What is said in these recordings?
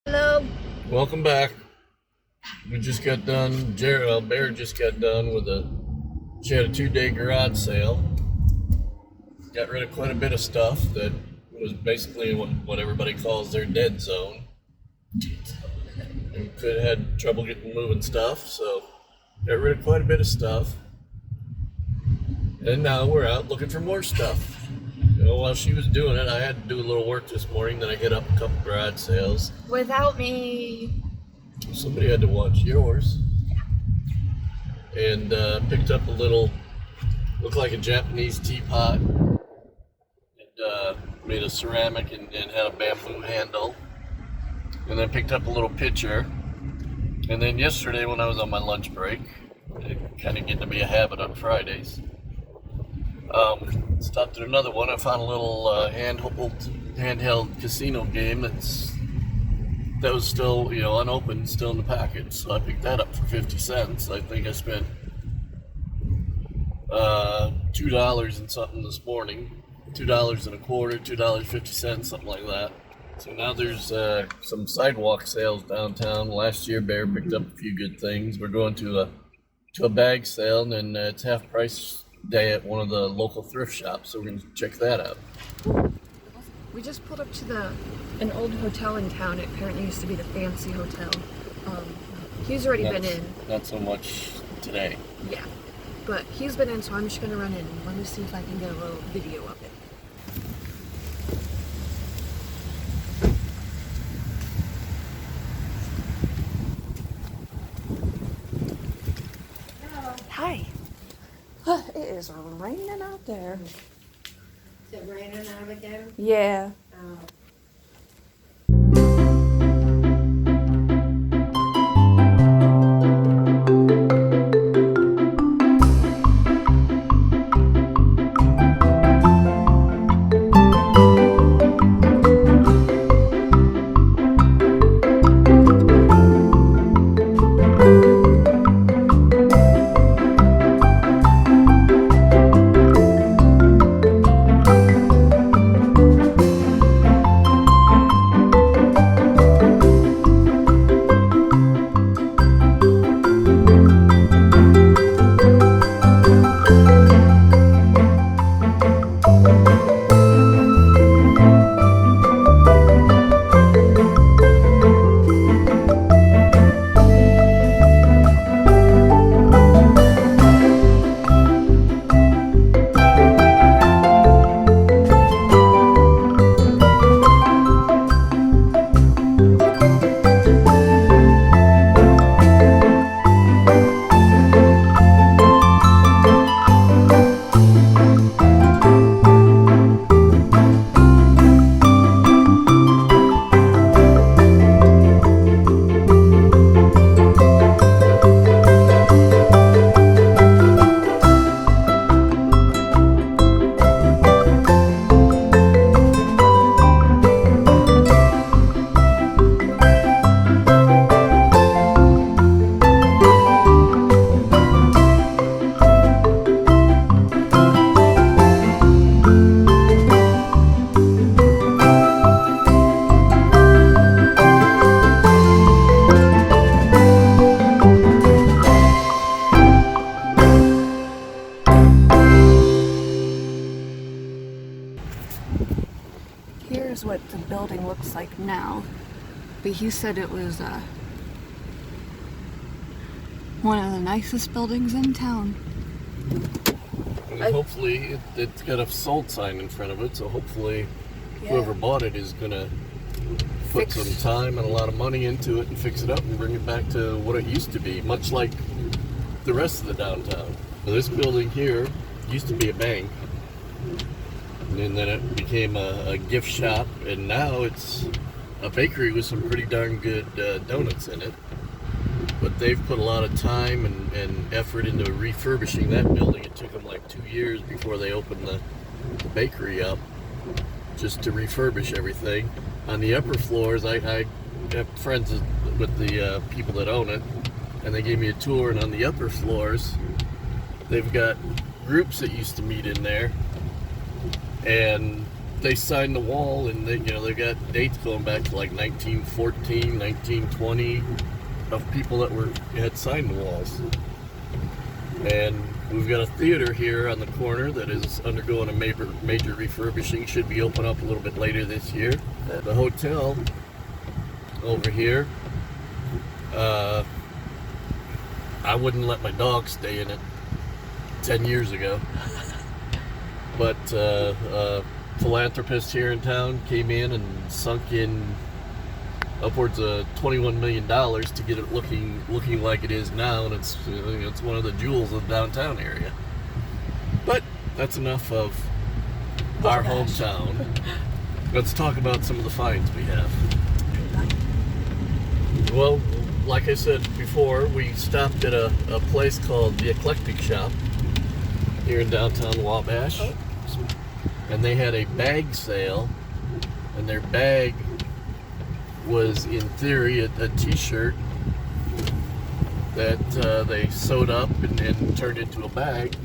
Hello. Welcome back. We just got done. Bear just got done with she had a 2-day garage sale. Got rid of quite a bit of stuff that was basically what everybody calls their dead zone. And could have had trouble getting moving stuff, so got rid of quite a bit of stuff. And now we're out looking for more stuff. While she was doing it, I had to do a little work this morning. Then I hit up a couple garage sales. Without me. Somebody had to watch yours. And picked up a little, looked like a Japanese teapot. And made of ceramic and had a bamboo handle. And then picked up a little pitcher. And then yesterday when I was on my lunch break, it kind of getting to be a habit on Fridays. Stopped at another one. I found a little handheld casino game that was still, unopened, still in the package. So I picked that up for 50 cents. I think I spent $2 and something this morning. $2 and a quarter, $2.50, something like that. So now there's some sidewalk sales downtown. Last year, Bear picked up a few good things. We're going to a bag sale, and then it's half price day at one of the local thrift shops. So we're going to check that out. We just pulled up to an old hotel in town. It apparently used to be the Fancy Hotel. He's already been in. Not so much today. Yeah, but he's been in, so I'm just going to run in and let me see if I can get a little video of it. Hi. It is raining out there. Is it raining out again? Yeah. Oh. Here's what the building looks like now. But he said it was one of the nicest buildings in town. And hopefully it's got a sold sign in front of it, so hopefully whoever bought it is going to put some time and a lot of money into it and fix it up and bring it back to what it used to be, much like the rest of the downtown. So this building here used to be a bank, and then it became a gift shop, and now it's a bakery with some pretty darn good donuts in it. But they've put a lot of time and effort into refurbishing that building. It took them like 2 years before they opened the bakery up, just to refurbish everything. On the upper floors, I have friends with the people that own it, and they gave me a tour, and on the upper floors, they've got groups that used to meet in there, and they signed the wall, and they got dates going back to like 1914, 1920 of people that had signed the walls. And we've got a theater here on the corner that is undergoing a major refurbishing. Should be open up a little bit later this year. The hotel over here, I wouldn't let my dog stay in it 10 years ago. But a philanthropist here in town came in and sunk in upwards of $21 million to get it looking like it is now, and it's one of the jewels of the downtown area. But that's enough of our hometown. Let's talk about some of the finds we have. Well, like I said before, we stopped at a place called the Eclectic Shop here in downtown Wabash. And they had a bag sale, and their bag was, in theory, a t-shirt that they sewed up and turned into a bag,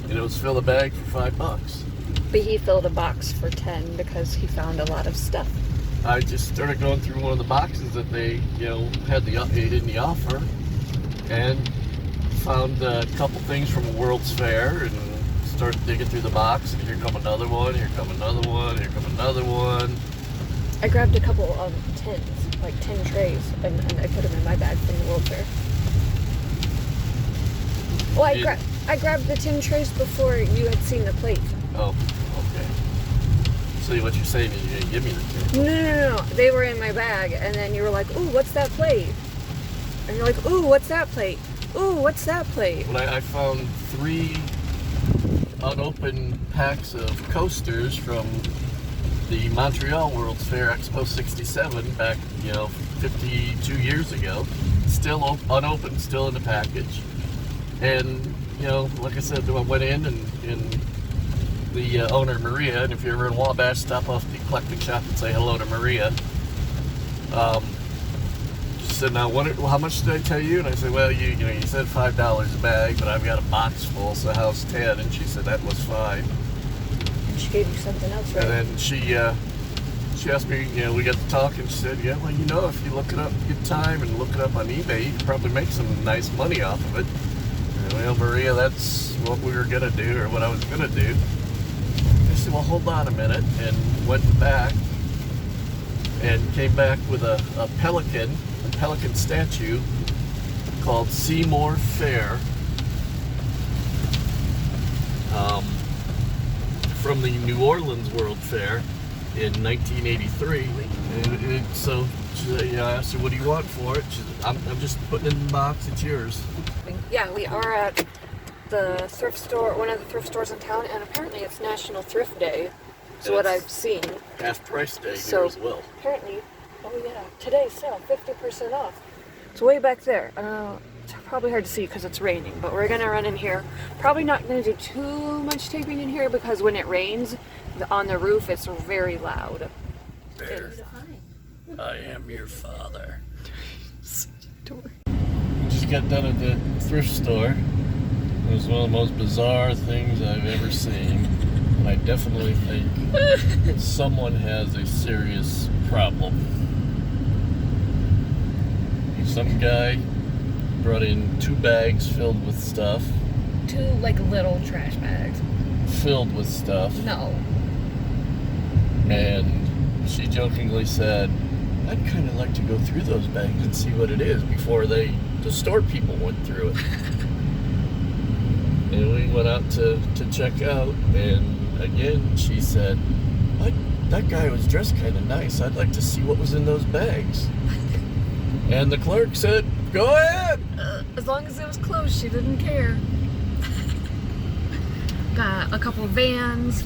and it was fill a bag for $5. But he filled a box for 10 because he found a lot of stuff. I just started going through one of the boxes that they, had in the offer, and found a couple things from a World's Fair, and started digging through the box, and here come another one, here come another one, here come another one. I grabbed a couple of tins, like 10 trays, and I put them in my bag from the World Fair. Well, I grabbed the 10 trays before you had seen the plate. Oh, okay. So what you're saying is you didn't give me the 10. No. They were in my bag, and then you were like, ooh, what's that plate? And you're like, ooh, what's that plate? Ooh, what's that plate? Well, I found 3 unopened packs of coasters from the Montreal World's Fair Expo 67 back, 52 years ago. Still unopened, still in the package. And, like I said, I went in and the owner, Maria, and if you're ever in Wabash, stop off the Eclectic Shop and say hello to Maria. She said, now, how much did I tell you? And I said, well, you said $5 a bag, but I've got a box full, so how's 10? And she said, that was fine. And she gave you something else, right? And then she asked me, we got to talk, and she said, yeah, well, if you look it up, get time and look it up on eBay, you can probably make some nice money off of it. And, well, Maria, that's what we were going to do, or what I was going to do. I said, well, hold on a minute, and went back and came back with a pelican statue called Seymour Fair from the New Orleans World Fair in 1983. And so I asked her, what do you want for it? She said, I'm just putting it in the box, it's yours. Yeah, we are at the thrift store, one of the thrift stores in town, and apparently it's National Thrift Day. That's what I've seen. Half price day here as well. Apparently, today's sale, 50% off. It's way back there. It's probably hard to see because it's raining, but we're gonna run in here. Probably not gonna do too much taping in here because when it rains, on the roof, it's very loud. There. I am your father. Door. We just got done at the thrift store. It was one of the most bizarre things I've ever seen. And I definitely think someone has a serious problem. Some guy brought in 2 bags filled with stuff. 2 little trash bags. Filled with stuff. No. And she jokingly said, I'd kind of like to go through those bags and see what it is before the store people went through it. And we went out to check out, and again she said, that guy was dressed kind of nice. I'd like to see what was in those bags. And the clerk said, go ahead. As long as it was closed, she didn't care. Got a couple Vans,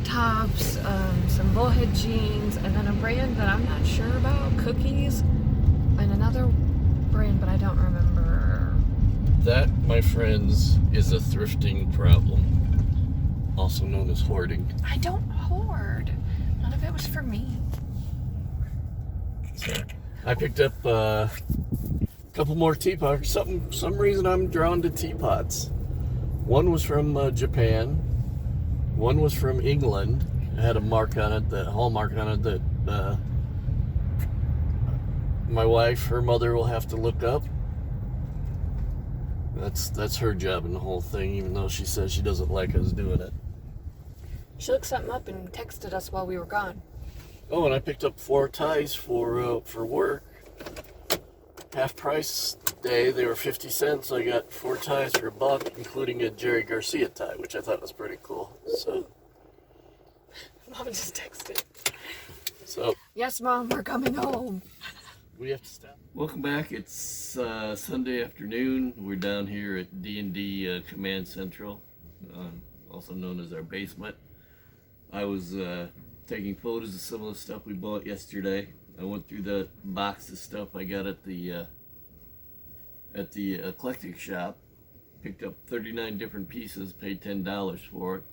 tops, some bullhead jeans, and then a brand that I'm not sure about, cookies, and another brand, but I don't remember. That, my friends, is a thrifting problem, also known as hoarding. I don't hoard. None of it was for me. So, I picked up a couple more teapots. Some reason I'm drawn to teapots. One was from Japan. One was from England. It had a mark on it, the hallmark on it that my wife, her mother, will have to look up. That's her job in the whole thing, even though she says she doesn't like us doing it. She looked something up and texted us while we were gone. Oh, and I picked up 4 ties for work. Half price day, they were 50 cents. I got 4 ties for $1, including a Jerry Garcia tie, which I thought was pretty cool. So, Mom just texted. so Yes, Mom, we're coming home. we have to stop. Welcome back. It's Sunday afternoon. We're down here at D&D Command Central, also known as our basement. I was taking photos of some of the stuff we bought yesterday. I went through the box of stuff I got at the eclectic shop. Picked up 39 different pieces, paid $10 for it.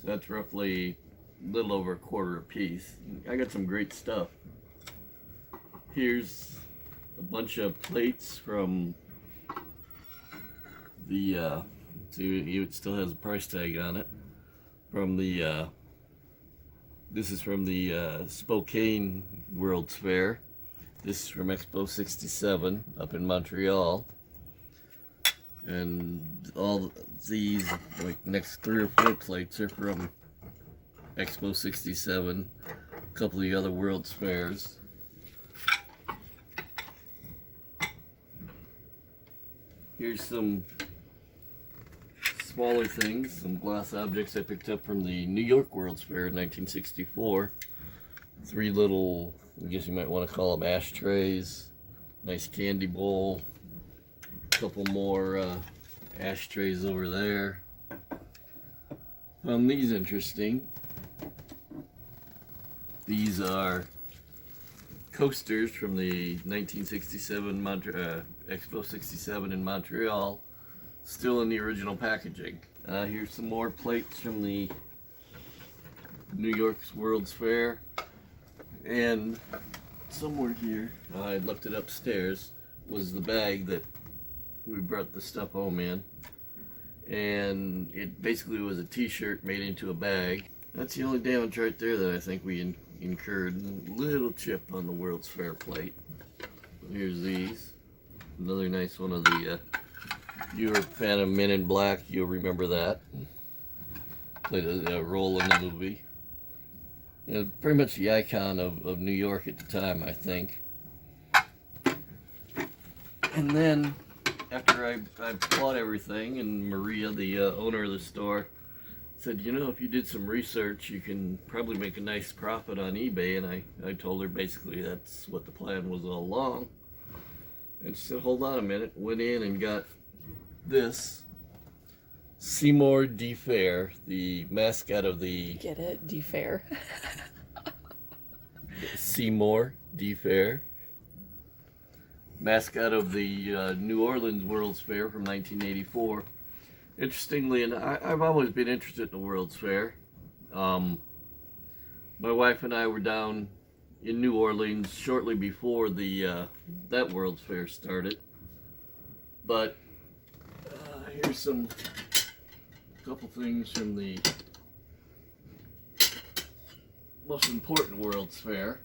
So that's roughly a little over a quarter a piece. I got some great stuff. Here's a bunch of plates from the, see, it still has a price tag on it. From the, this is from the Spokane World's Fair. This is from Expo 67 up in Montreal. And all these, like, next 3 or 4 plates are from Expo 67, a couple of the other World's Fairs. Here's some smaller things, some glass objects I picked up from the New York World's Fair in 1964. 3 little, I guess you might want to call them ashtrays, nice candy bowl, a couple more ashtrays over there. Found these interesting. These are coasters from the 1967 Expo 67 in Montreal, still in the original packaging. Here's some more plates from the New York's World's Fair. And somewhere here, I left it upstairs, was the bag that we brought the stuff home in. And it basically was a t-shirt made into a bag. That's the only damage right there that I think we incurred. A little chip on the World's Fair plate. Here's these. Another nice one of the, if you're a fan of Men in Black, you'll remember that. Played a role in the movie. Pretty much the icon of New York at the time, I think. And then, after I bought everything, and Maria, the owner of the store, said, you know, if you did some research, you can probably make a nice profit on eBay. And I told her basically that's what the plan was all along. And she said, hold on a minute. Went in and got this. Seymour DeFair, the mascot of the... Get it? DeFair. Seymour DeFair, mascot of the New Orleans World's Fair from 1984. Interestingly, and I've always been interested in the World's Fair. My wife and I were down in New Orleans shortly before that World's Fair started. But here's a couple things from the most important World's Fair.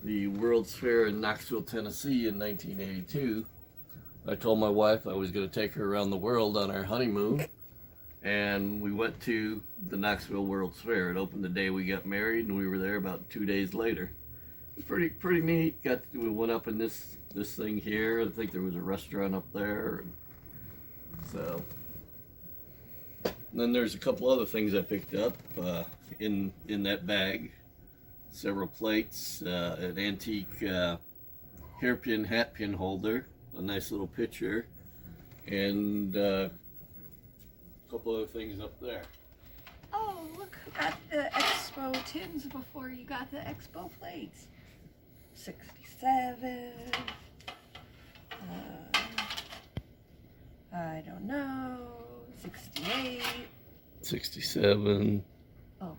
The World's Fair in Knoxville, Tennessee in 1982. I told my wife I was going to take her around the world on our honeymoon, and we went to the Knoxville World's Fair. It opened the day we got married, and we were there about 2 days later. It was pretty neat. We went up in this thing here. I think there was a restaurant up there. So, and then there's a couple other things I picked up in that bag. Several plates, an antique hairpin hat pin holder, a nice little picture, and a couple other things up there. Oh, look at the Expo tins before you got the Expo plates. 67. I don't know. 68. 67. Oh.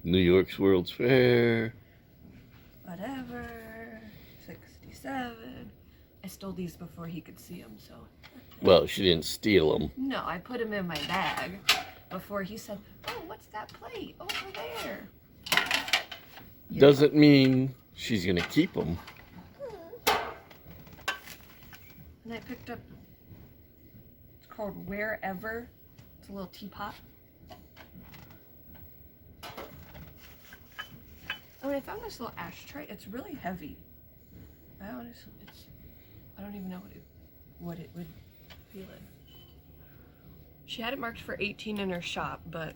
New York's World's Fair. Whatever. 67. I stole these before he could see them, so Well, she didn't steal them. No, I put them in my bag before he said, "Oh, what's that plate over there?" Yeah. Doesn't mean she's gonna keep them. And I picked up, it's called Wherever. It's a little teapot. Oh, and I found this little ashtray. It's really heavy. I don't even know what it would feel in. She had it marked for $18 in her shop, but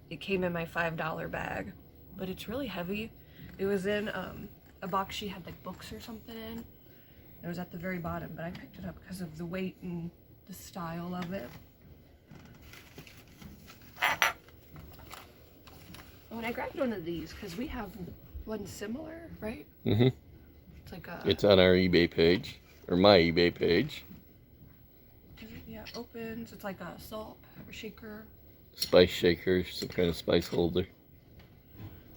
it came in my $5 bag. But it's really heavy. It was in a box she had like books or something in. It was at the very bottom, but I picked it up because of the weight and the style of it. Oh, and I grabbed one of these because we have one similar, right? Mm-hmm. It's like a... It's on our eBay page, or my eBay page. Yeah, it opens. It's like a salt shaker. Spice shaker, some kind of spice holder.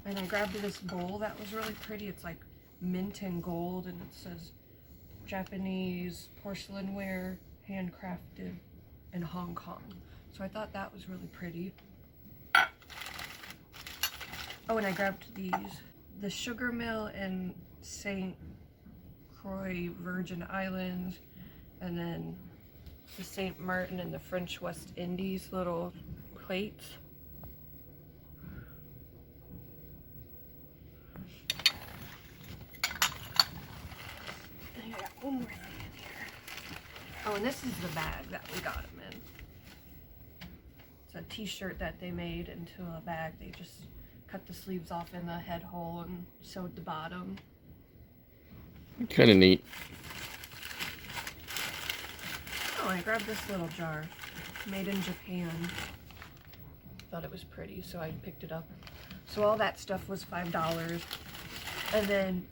And I grabbed this bowl that was really pretty. It's like mint and gold, and it says Japanese porcelainware, handcrafted in Hong Kong. So I thought that was really pretty. Oh, and I grabbed these. The Sugar Mill in St. Croix Virgin Islands, and then the St. Martin and the French West Indies little plates. And I got one more thing in here. Oh, and this is the bag that we got them in. It's a t-shirt that they made into a bag. They just cut the sleeves off in the head hole and sewed the bottom. Kind of neat. Oh, I grabbed this little jar. Made in Japan. Thought it was pretty, so I picked it up. So all that stuff was $5. And then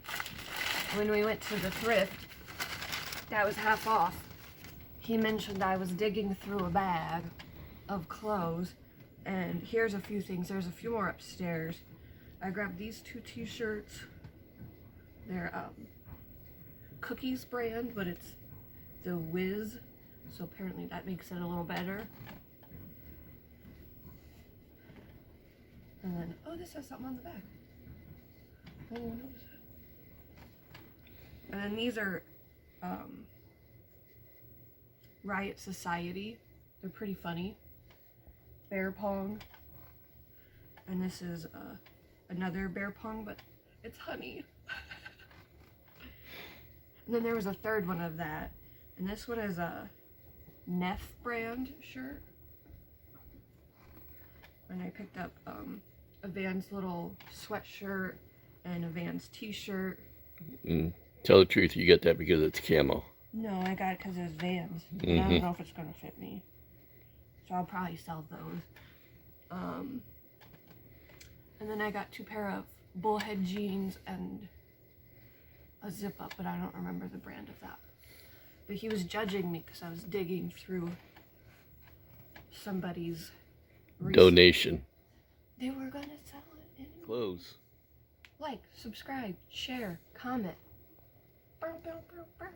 when we went to the thrift, that was half off. He mentioned I was digging through a bag of clothes. And here's a few things. There's a few more upstairs. I grabbed these two t-shirts. They're Cookies brand, but it's the Whiz. So apparently that makes it a little better. And then, oh, this has something on the back. I didn't even notice it. And then these are Riot Society. They're pretty funny. Bear pong. And this is another bear pong, but it's honey. And then there was a third one of that. And this one is a Neff brand shirt. And I picked up a Vans little sweatshirt and a Vans t-shirt. Tell the truth, you get that because it's camo. No, I got it because it's Vans. And I don't know if it's going to fit me. So I'll probably sell those. And then I got 2 pair of bullhead jeans and a zip up, but I don't remember the brand of that. But he was judging me because I was digging through somebody's donation. They were gonna sell it anyway. Clothes. Like, subscribe, share, comment. Bow, bow, bow, bow.